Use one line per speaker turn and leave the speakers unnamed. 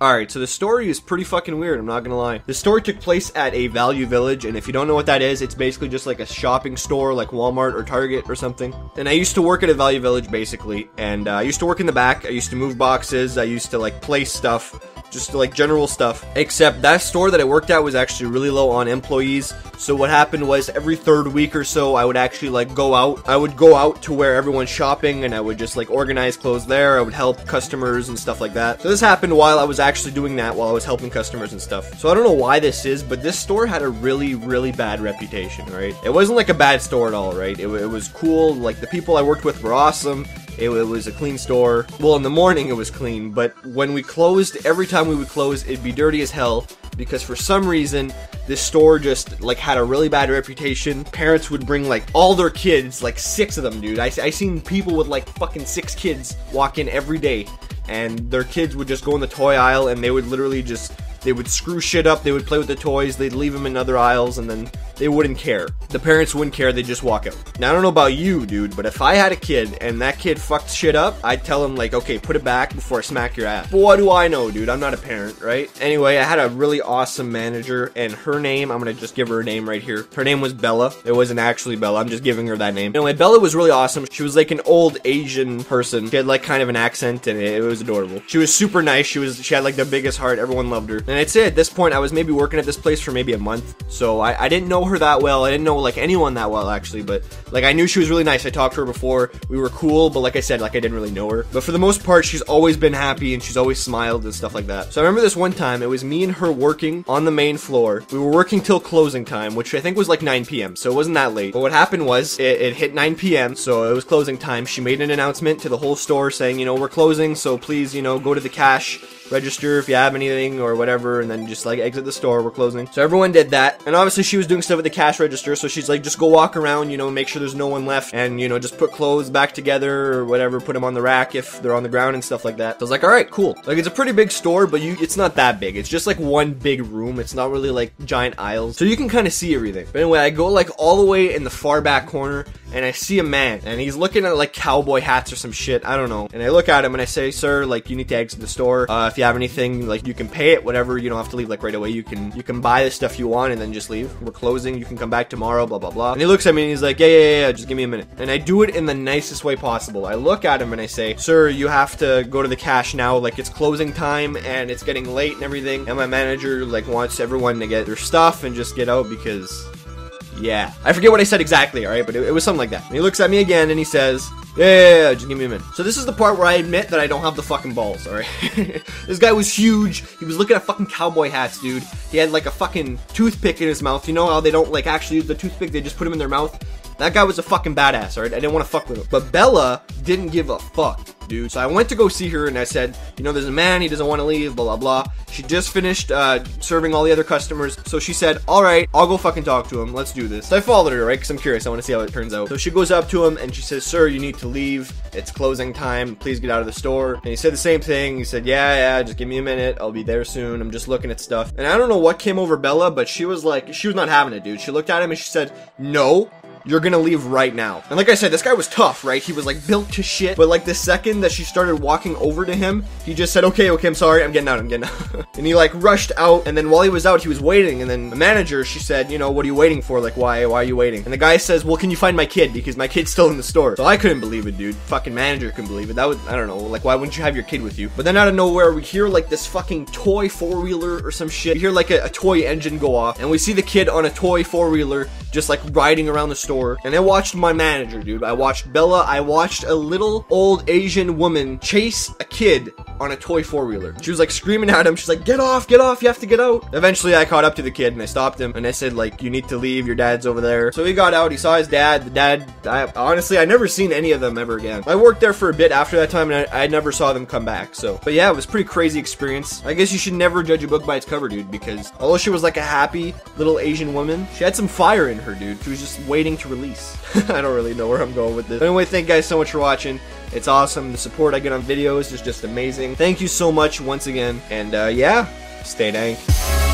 Alright, so the story is pretty fucking weird, I'm not gonna lie. The story took place at a Value Village, and if you don't know what that is, it's basically just like a shopping store like Walmart or Target or something. And I used to work at a Value Village basically, and I used to work in the back, I used to move boxes, I used to like place stuff, just like general stuff. Except that store that I worked at was actually really low on employees. So what happened was every third week or so I would actually like go out. I would go out to where everyone's shopping and I would just like organize clothes there. I would help customers and stuff like that. So this happened while I was actually doing that, while I was helping customers and stuff. So I don't know why this is, but this store had a really, really bad reputation, right? It wasn't like a bad store at all, right? It was cool. Like the people I worked with were awesome. It was a clean store. Well, in the morning it was clean, but when we closed, every time we would close, it'd be dirty as hell, because for some reason, this store just, like, had a really bad reputation. Parents would bring, like, all their kids, like, 6 of them, dude. I seen people with, like, fucking 6 kids walk in every day, and their kids would just go in the toy aisle, and they would literally just, they would screw shit up, they would play with the toys, they'd leave them in other aisles, and then they wouldn't care. The parents wouldn't care, they'd just walk out. Now, I don't know about you, dude, but if I had a kid and that kid fucked shit up, I'd tell him, like, okay, put it back before I smack your ass. But what do I know, dude? I'm not a parent, right? Anyway, I had a really awesome manager, and her name, I'm gonna just give her a name right here. Her name was Bella. It wasn't actually Bella, I'm just giving her that name. Anyway, Bella was really awesome. She was like an old Asian person. She had like kind of an accent, and it was adorable. She was super nice. She had like the biggest heart. Everyone loved her. And I'd say at this point, I was maybe working at this place for maybe a month, so I didn't know her that well. I didn't know like anyone that well actually, but like I knew she was really nice. I talked to her before, we were cool, but like I said, like I didn't really know her. But for the most part, she's always been happy and she's always smiled and stuff like that. So I remember this one time, it was me and her working on the main floor. We were working till closing time, which I think was like 9 p.m, so it wasn't that late. But what happened was, it hit 9 p.m, so it was closing time. She made an announcement to the whole store saying, you know, we're closing, so please, you know, go to the cash register if you have anything or whatever, and then just like exit the store, we're closing. So everyone did that, and obviously she was doing stuff at the cash register, so she's like, just go walk around, you know, make sure there's no one left, and you know, just put clothes back together or whatever, put them on the rack if they're on the ground and stuff like that. So I was like, alright, cool. Like, it's a pretty big store, but it's not that big. It's just like one big room. It's not really like giant aisles, so you can kind of see everything. But anyway, I go like all the way in the far back corner, and I see a man, and he's looking at like cowboy hats or some shit, I don't know. And I look at him and I say, sir, like, you need to exit the store. If you have anything, like, you can pay it, whatever, you don't have to leave like right away. You can buy the stuff you want and then just leave. We're closing, you can come back tomorrow, blah blah blah. And he looks at me and he's like, yeah, just give me a minute. And I do it in the nicest way possible. I look at him and I say, sir, you have to go to the cash now, like it's closing time and it's getting late and everything, and my manager like wants everyone to get their stuff and just get out because, yeah. I forget what I said exactly, alright, but it was something like that. And he looks at me again and he says, yeah, just give me a minute. So this is the part where I admit that I don't have the fucking balls, alright? This guy was huge. He was looking at fucking cowboy hats, dude. He had like a fucking toothpick in his mouth. You know how they don't like actually use the toothpick, they just put him in their mouth? That guy was a fucking badass, alright? I didn't want to fuck with him. But Bella didn't give a fuck, dude. So I went to go see her and I said, you know, there's a man, he doesn't want to leave, blah, blah, blah. She just finished serving all the other customers. So she said, alright, I'll go fucking talk to him. Let's do this. So I followed her, right? Because I'm curious. I want to see how it turns out. So she goes up to him and she says, sir, you need to leave. It's closing time. Please get out of the store. And he said the same thing. He said, yeah, just give me a minute. I'll be there soon. I'm just looking at stuff. And I don't know what came over Bella, but she was like, she was not having it, dude. She looked at him and she said, no, you're gonna leave right now. And like I said, this guy was tough, right? He was like built to shit. But like the second that she started walking over to him, he just said, okay, I'm sorry, I'm getting out. And he like rushed out. And then while he was out, he was waiting. And then the manager, she said, you know, what are you waiting for? Like, why are you waiting? And the guy says, well, can you find my kid? Because my kid's still in the store. So I couldn't believe it, dude. Fucking manager couldn't believe it. That was, I don't know, like, why wouldn't you have your kid with you? But then out of nowhere, we hear like this fucking toy four-wheeler or some shit. We hear like a toy engine go off. And we see the kid on a toy four-wheeler just like riding around the store. And I watched my manager, dude. I watched Bella. I watched a little old Asian woman chase a kid on a toy four-wheeler. She was like screaming at him. She's like, get off, you have to get out. Eventually I caught up to the kid and I stopped him and I said, like, you need to leave, your dad's over there. So he got out, he saw his dad. The dad, honestly, I never seen any of them ever again. I worked there for a bit after that time and I never saw them come back. So, but yeah, it was a pretty crazy experience. I guess you should never judge a book by its cover, dude, because although she was like a happy little Asian woman, she had some fire in her, dude. She was just waiting to release. I don't really know where I'm going with this. But anyway, thank you guys so much for watching. It's awesome. The support I get on videos is just amazing. Thank you so much once again. And yeah, stay dank.